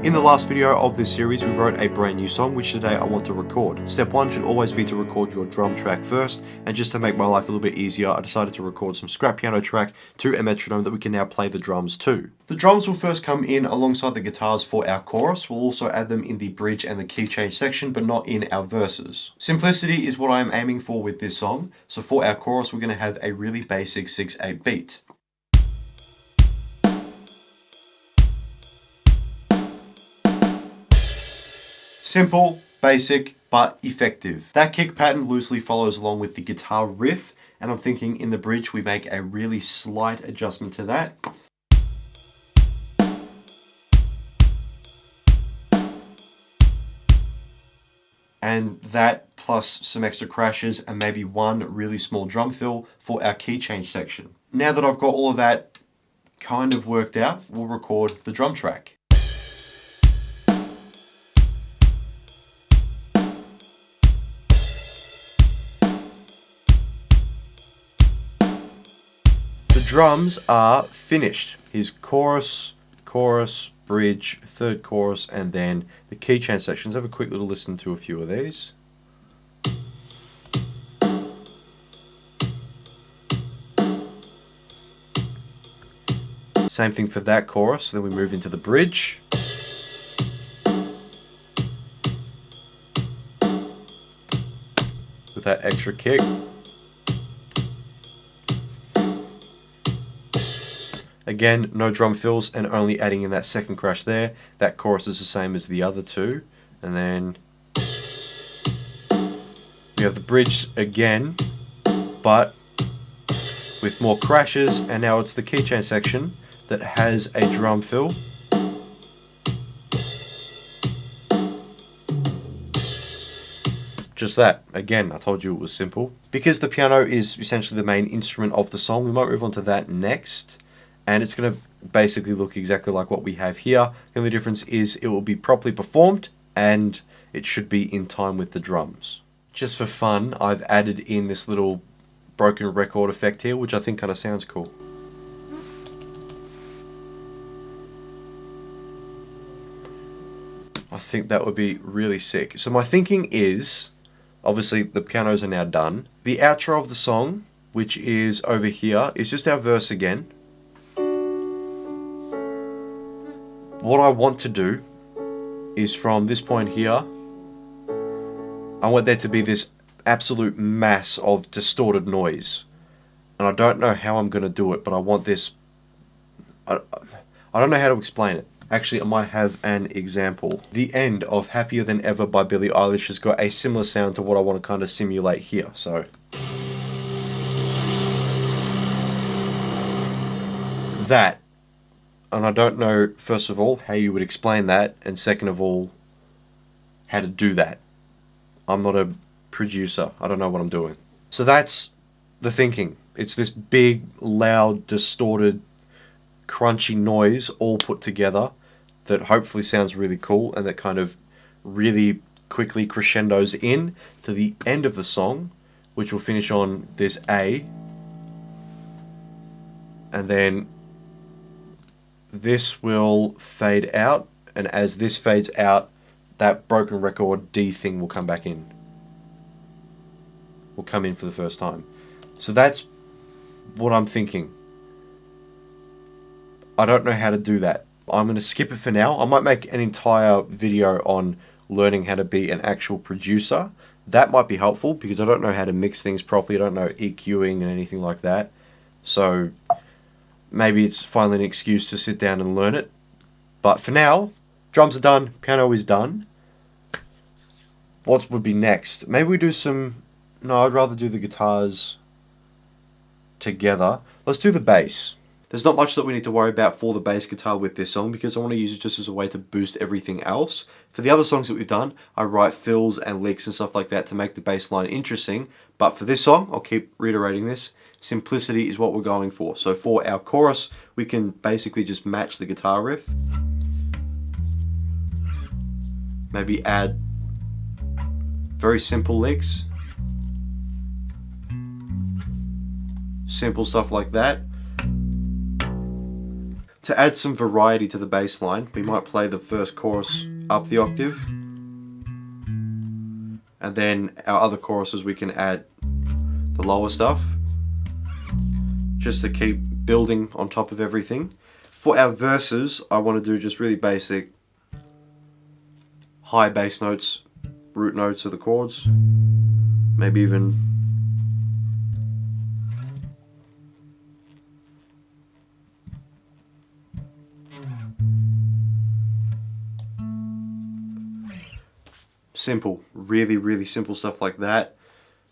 In the last video of this series, we wrote a brand new song, which today I want to record. Step one should always be to record your drum track first, and just to make my life a little bit easier, I decided to record some scrap piano track to a metronome that we can now play the drums to. The drums will first come in alongside the guitars for our chorus. We'll also add them in the bridge and the key change section, but not in our verses. Simplicity is what I am aiming for with this song, so for our chorus, we're going to have a really basic 6/8 beat. Simple, basic, but effective. That kick pattern loosely follows along with the guitar riff, and I'm thinking in the bridge we make a really slight adjustment to that. And that plus some extra crashes and maybe one really small drum fill for our key change section. Now that I've got all of that kind of worked out, we'll record the drum track. The drums are finished. Here's chorus, chorus, bridge, third chorus, and then the key change sections. Have a quick little listen to a few of these. Same thing for that chorus, then we move into the bridge. With that extra kick. Again, no drum fills and only adding in that second crash there. That chorus is the same as the other two. And then we have the bridge again, but with more crashes, and now it's the key change section that has a drum fill. Just that. Again, I told you it was simple. Because the piano is essentially the main instrument of the song, we might move on to that next. And it's going to basically look exactly like what we have here. The only difference is it will be properly performed and it should be in time with the drums. Just for fun, I've added in this little broken record effect here, which I think kind of sounds cool. I think that would be really sick. So my thinking is, obviously the pianos are now done. The outro of the song, which is over here, is just our verse again. What I want to do is from this point here, I want there to be this absolute mass of distorted noise. And I don't know how I'm going to do it, but I want this... I don't know how to explain it. Actually, I might have an example. The end of Happier Than Ever by Billie Eilish has got a similar sound to what I want to kind of simulate here. So that. And I don't know, first of all, how you would explain that, and second of all, how to do that. I'm not a producer. I don't know what I'm doing. So that's the thinking. It's this big, loud, distorted, crunchy noise all put together that hopefully sounds really cool and that kind of really quickly crescendos in to the end of the song, which will finish on this A. And then this will fade out, and as this fades out, that broken record D thing will come back in. Will come in for the first time. So that's what I'm thinking. I don't know how to do that. I'm going to skip it for now. I might make an entire video on learning how to be an actual producer. That might be helpful because I don't know how to mix things properly. I don't know EQing and anything like that. So maybe it's finally an excuse to sit down and learn it. But for now, drums are done, piano is done. What would be next? Maybe we do some... No, I'd rather do the guitars together. Let's do the bass. There's not much that we need to worry about for the bass guitar with this song because I want to use it just as a way to boost everything else. For the other songs that we've done, I write fills and licks and stuff like that to make the bass line interesting. But for this song, I'll keep reiterating this, simplicity is what we're going for. So for our chorus, we can basically just match the guitar riff. Maybe add very simple licks. Simple stuff like that. To add some variety to the bass line, we might play the first chorus up the octave, and then our other choruses we can add the lower stuff, just to keep building on top of everything. For our verses, I want to do just really basic high bass notes, root notes of the chords, maybe even simple, really simple stuff like that.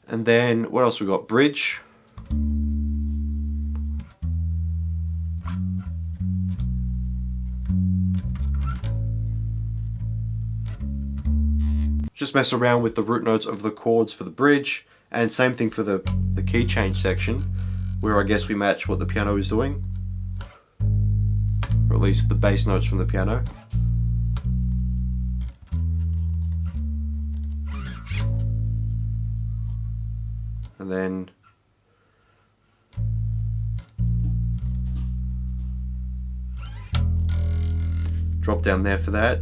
And then what else we got? Bridge. Just mess around with the root notes of the chords for the bridge, and same thing for the key change section, where I guess we match what the piano is doing, or at least the bass notes from the piano. And then drop down there for that.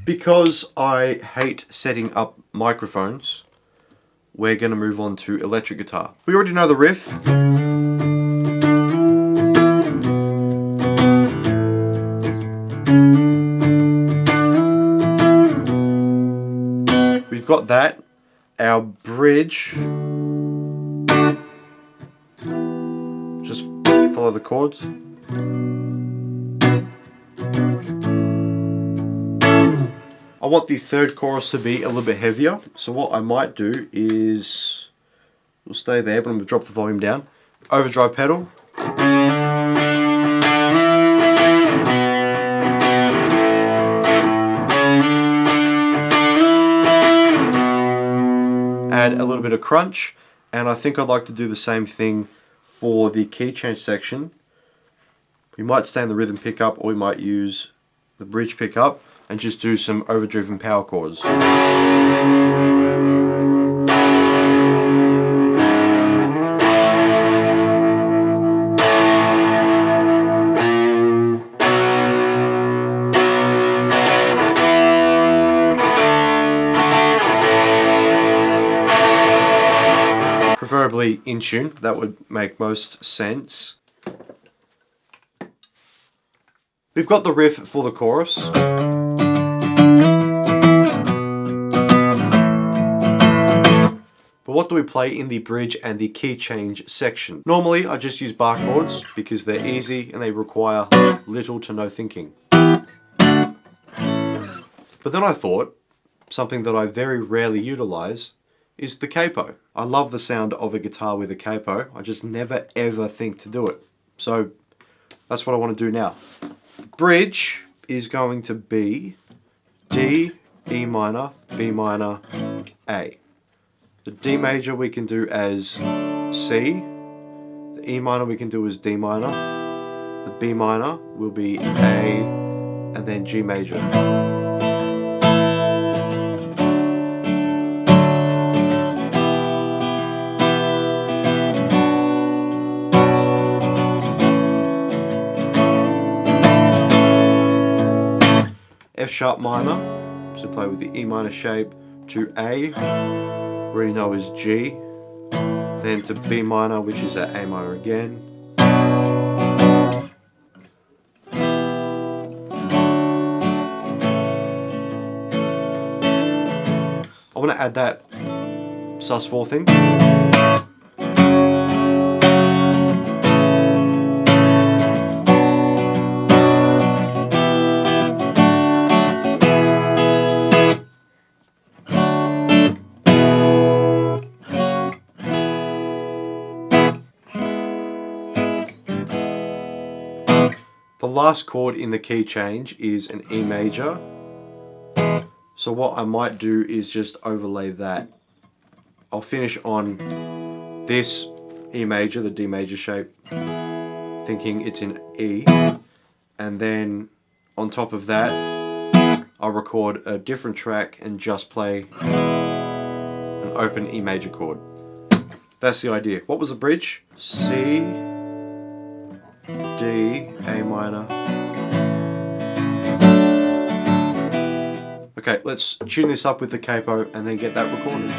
Because I hate setting up microphones, we're going to move on to electric guitar. We already know the riff. We've got that. Our bridge, just follow the chords. I want the third chorus to be a little bit heavier, so what I might do is, we'll stay there, but I'm going to drop the volume down. Overdrive pedal. Add a little bit of crunch, and I think I'd like to do the same thing for the key change section. We might stay in the rhythm pickup, or we might use the bridge pickup and just do some overdriven power chords. Preferably in tune, that would make most sense. We've got the riff for the chorus. But what do we play in the bridge and the key change section? Normally I just use bar chords because they're easy and they require little to no thinking. But then I thought, something that I very rarely utilize is the capo. I love the sound of a guitar with a capo, I just never ever think to do it. So that's what I want to do now. Bridge is going to be D, E minor, B minor, A. The D major we can do as C, the E minor we can do as D minor, the B minor will be A, and then G major. F sharp minor, so play with the E minor shape, to A, we already know is G, then to B minor, which is at A minor again. I want to add that sus4 thing. The last chord in the key change is an E major. So what I might do is just overlay that. I'll finish on this E major, the D major shape, thinking it's in E, and then on top of that I'll record a different track and just play an open E major chord. That's the idea. What was the bridge? C, D, A minor. Okay, let's tune this up with the capo and then get that recorded.